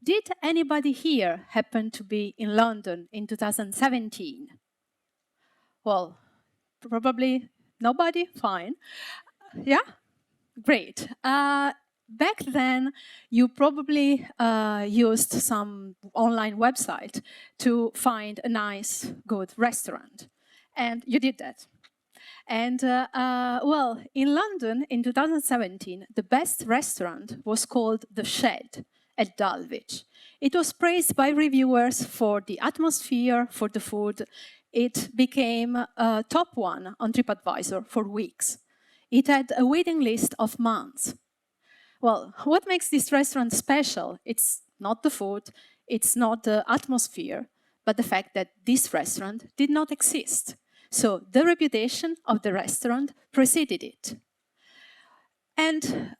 Did anybody here happen to be in London in 2017? Well, probably nobody, fine. Yeah, great. Back then, you probably used some online website to find a nice, good restaurant. And you did that. And well, in London in 2017, the best restaurant was called The Shed at Dulwich. It was praised by reviewers for the atmosphere, for the food. It became a top one on TripAdvisor for weeks. It had a waiting list of months. Well, what makes this restaurant special? It's not the food, it's not the atmosphere, but the fact that this restaurant did not exist. So the reputation of the restaurant preceded it. And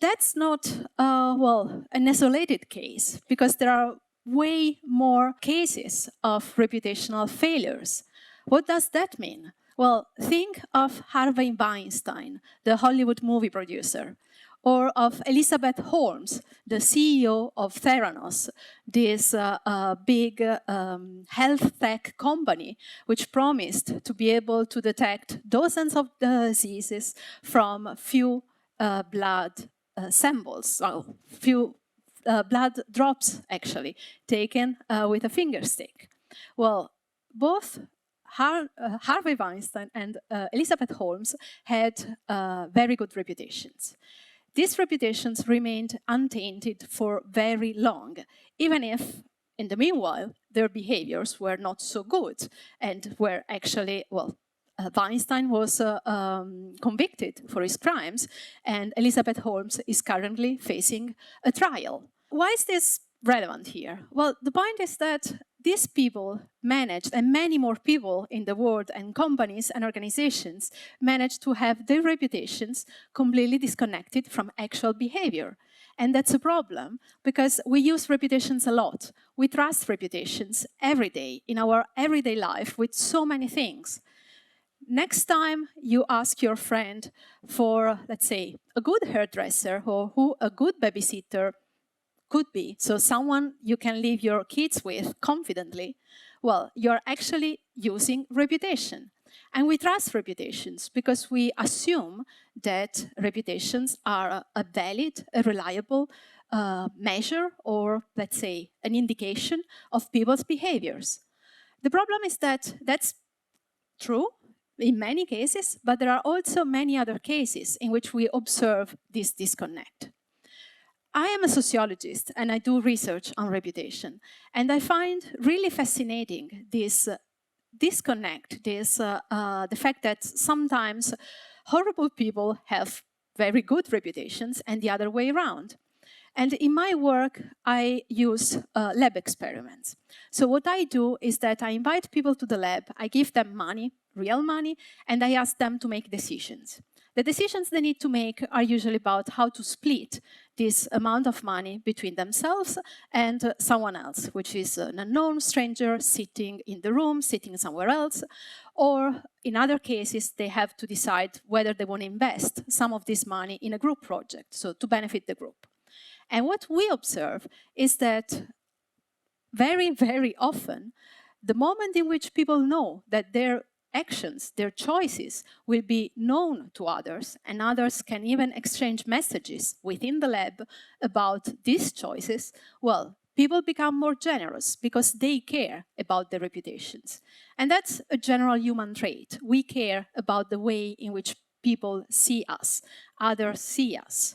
that's not, well, an isolated case, because there are way more cases of reputational failures. What does that mean? Well, think of Harvey Weinstein, the Hollywood movie producer, or of Elizabeth Holmes, the CEO of Theranos, this big health tech company, which promised to be able to detect dozens of diseases from few blood samples, so few blood drops, actually, taken with a finger stick. Well, both Harvey Weinstein and Elizabeth Holmes had very good reputations. These reputations remained untainted for very long, even if, in the meanwhile, their behaviors were not so good and were actually, well, Weinstein was convicted for his crimes, and Elizabeth Holmes is currently facing a trial. Why is this relevant here? Well, the point is that these people managed, and many more people in the world and companies and organizations managed to have their reputations completely disconnected from actual behavior. And that's a problem, because we use reputations a lot. We trust reputations every day in our everyday life with so many things. Next time you ask your friend for, let's say, a good hairdresser or who a good babysitter could be, so someone you can leave your kids with confidently, well, you're actually using reputation. And we trust reputations because we assume that reputations are a valid, a reliable measure, or, let's say, an indication of people's behaviors. The problem is that that's true in many cases, but there are also many other cases in which we observe this disconnect. I am a sociologist and I do research on reputation, and I find really fascinating this disconnect, the fact that sometimes horrible people have very good reputations and the other way around. And in my work, I use lab experiments. So what I do is that I invite people to the lab, I give them money, real money, and I ask them to make decisions. The decisions they need to make are usually about how to split this amount of money between themselves and someone else, which is an unknown stranger sitting in the room, sitting somewhere else. Or in other cases, they have to decide whether they want to invest some of this money in a group project, so to benefit the group. And what we observe is that very, very often, the moment in which people know that their actions, their choices will be known to others, and others can even exchange messages within the lab about these choices, well, people become more generous because they care about their reputations. And that's a general human trait. We care about the way in which people see us, others see us.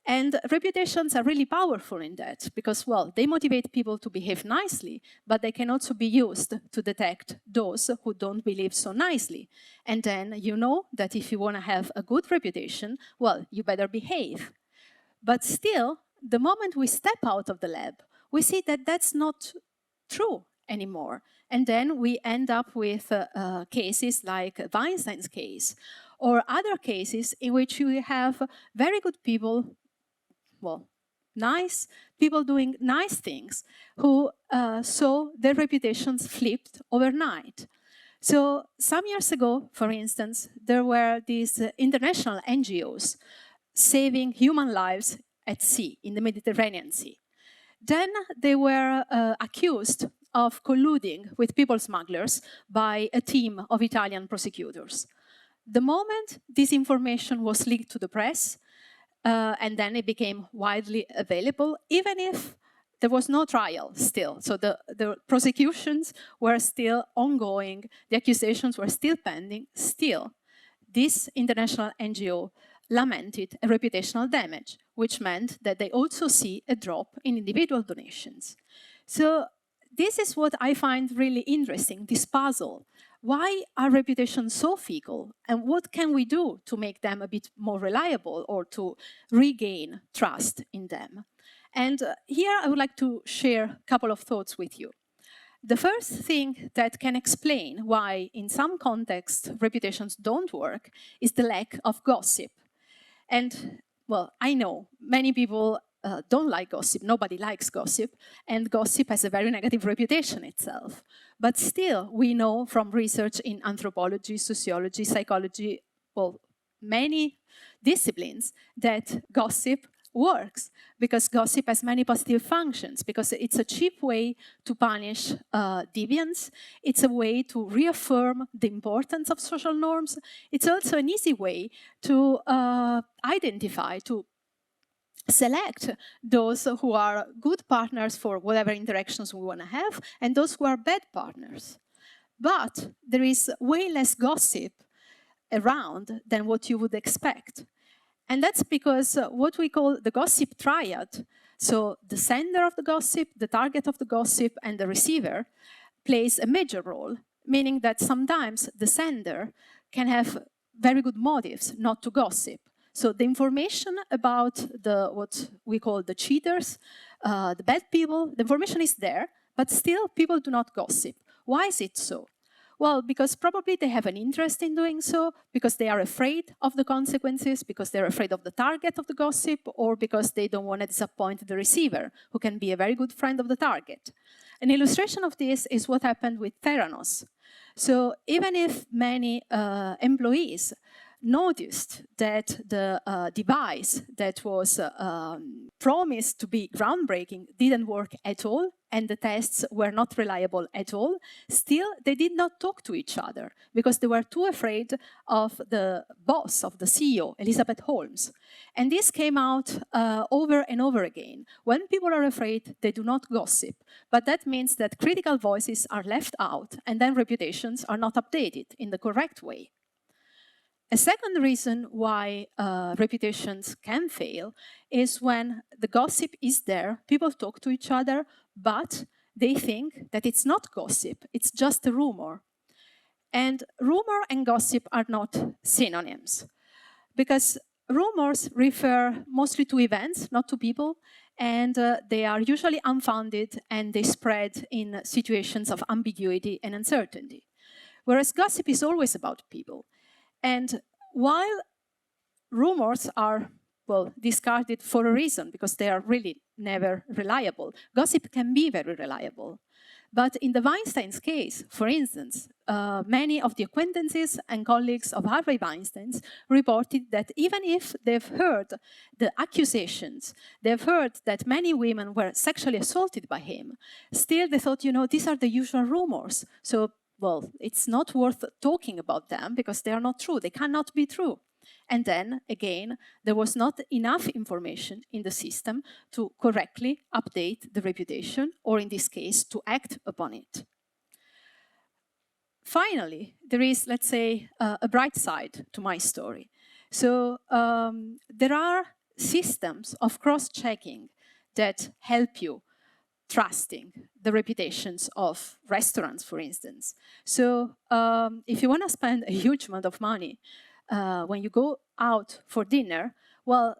And reputations are really powerful in that because, well, they motivate people to behave nicely, but they can also be used to detect those who don't behave so nicely. And then you know that if you want to have a good reputation, well, you better behave. But still, the moment we step out of the lab, we see that that's not true anymore. And then we end up with cases like Weinstein's case, or other cases in which you have very good people, well, nice people doing nice things, who saw their reputations flipped overnight. So some years ago, for instance, there were these international NGOs saving human lives at sea, in the Mediterranean Sea. Then they were accused of colluding with people smugglers by a team of Italian prosecutors. The moment this information was leaked to the press, and then it became widely available, even if there was no trial still. So the prosecutions were still ongoing, the accusations were still pending. Still, this international NGO lamented a reputational damage, which meant that they also see a drop in individual donations. So this is what I find really interesting, this puzzle. Why are reputations so fickle, and what can we do to make them a bit more reliable or to regain trust in them? And here I would like to share a couple of thoughts with you. The first thing that can explain why in some contexts reputations don't work is the lack of gossip. And, well, I know many people don't like gossip, nobody likes gossip, and gossip has a very negative reputation itself. But still, we know from research in anthropology, sociology, psychology, well, many disciplines, that gossip works, because gossip has many positive functions, because it's a cheap way to punish deviance, it's a way to reaffirm the importance of social norms, it's also an easy way to identify, to select those who are good partners for whatever interactions we want to have, and those who are bad partners. But there is way less gossip around than what you would expect. And that's because what we call the gossip triad, so the sender of the gossip, the target of the gossip, and the receiver, plays a major role, meaning that sometimes the sender can have very good motives not to gossip. So the information about what we call the cheaters, the bad people, the information is there, but still people do not gossip. Why is it so? Well, because probably they have an interest in doing so, because they are afraid of the consequences, because they're afraid of the target of the gossip, or because they don't want to disappoint the receiver, who can be a very good friend of the target. An illustration of this is what happened with Theranos. So even if many employees noticed that the device that was promised to be groundbreaking didn't work at all, and the tests were not reliable at all, still they did not talk to each other because they were too afraid of the boss, of the CEO, Elizabeth Holmes. And this came out over and over again. When people are afraid, they do not gossip. But that means that critical voices are left out, and then reputations are not updated in the correct way. A second reason why reputations can fail is when the gossip is there, people talk to each other, but they think that it's not gossip, it's just a rumor. And rumor and gossip are not synonyms, because rumors refer mostly to events, not to people, and they are usually unfounded, and they spread in situations of ambiguity and uncertainty. Whereas gossip is always about people. And while rumors are, well, discarded for a reason, because they are really never reliable, gossip can be very reliable. But in the Weinstein's case, for instance, many of the acquaintances and colleagues of Harvey Weinstein reported that even if they've heard the accusations, they've heard that many women were sexually assaulted by him, still they thought, these are the usual rumors. So, well, it's not worth talking about them because they are not true. They cannot be true. And then, again, there was not enough information in the system to correctly update the reputation, or in this case, to act upon it. Finally, there is, let's say, a bright side to my story. So there are systems of cross-checking that help you trusting the reputations of restaurants, for instance. So if you want to spend a huge amount of money when you go out for dinner, well,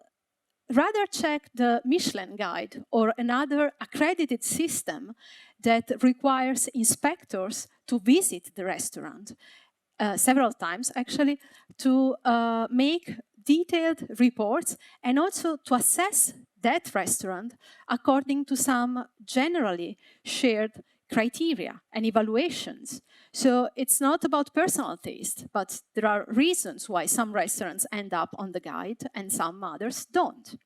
rather check the Michelin guide or another accredited system that requires inspectors to visit the restaurant several times, actually, to make detailed reports and also to assess that restaurant according to some generally shared criteria and evaluations. So it's not about personal taste, but there are reasons why some restaurants end up on the guide and some others don't.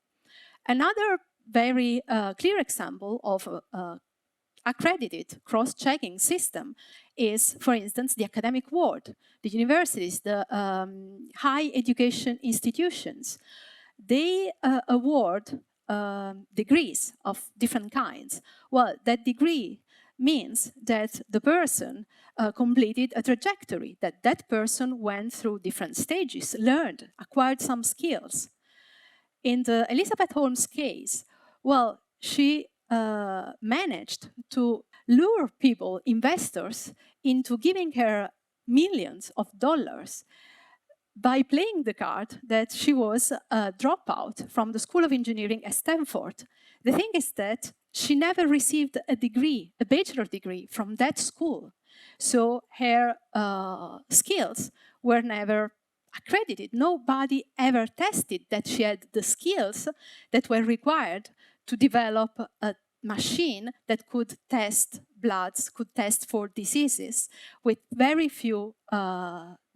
Another very clear example of accredited cross-checking system is, for instance, the academic world, the universities, the high education institutions. They award degrees of different kinds. Well, that degree means that the person completed a trajectory, that that person went through different stages, learned, acquired some skills. In the Elizabeth Holmes case, well, she managed to lure people, investors, into giving her millions of dollars by playing the card that she was a dropout from the School of Engineering at Stanford. The thing is that she never received a degree, a bachelor degree from that school. So her skills were never accredited. Nobody ever tested that she had the skills that were required to develop a machine that could test bloods, could test for diseases with very few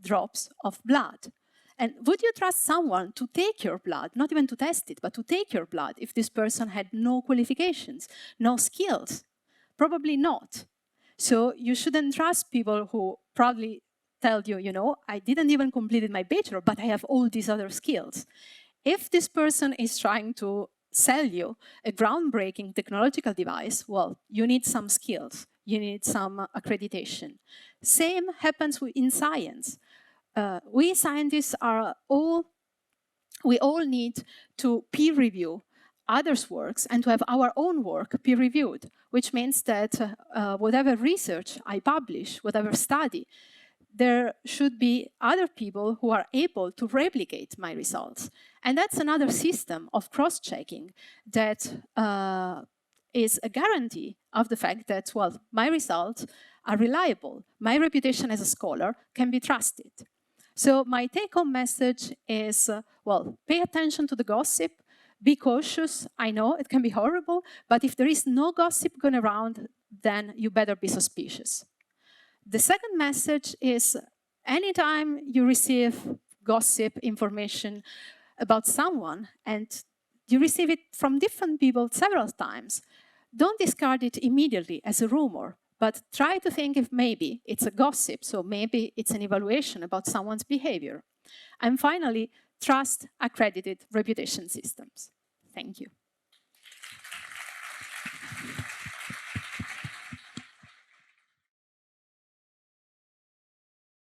drops of blood. And would you trust someone to take your blood, not even to test it, but to take your blood if this person had no qualifications, no skills? Probably not. So you shouldn't trust people who proudly tell you, you know, I didn't even complete my bachelor, but I have all these other skills. If this person is trying to sell you a groundbreaking technological device, well, you need some skills, you need some accreditation. Same happens in science. We scientists we all need to peer review others' works and to have our own work peer reviewed, which means that whatever research I publish, whatever study, there should be other people who are able to replicate my results. And that's another system of cross-checking that is a guarantee of the fact that, well, my results are reliable. My reputation as a scholar can be trusted. So my take-home message is, well, pay attention to the gossip, be cautious. I know it can be horrible, but if there is no gossip going around, then you better be suspicious. The second message is, anytime you receive gossip information about someone and you receive it from different people several times, don't discard it immediately as a rumor, but try to think if maybe it's a gossip, so maybe it's an evaluation about someone's behavior. And finally, trust accredited reputation systems. Thank you.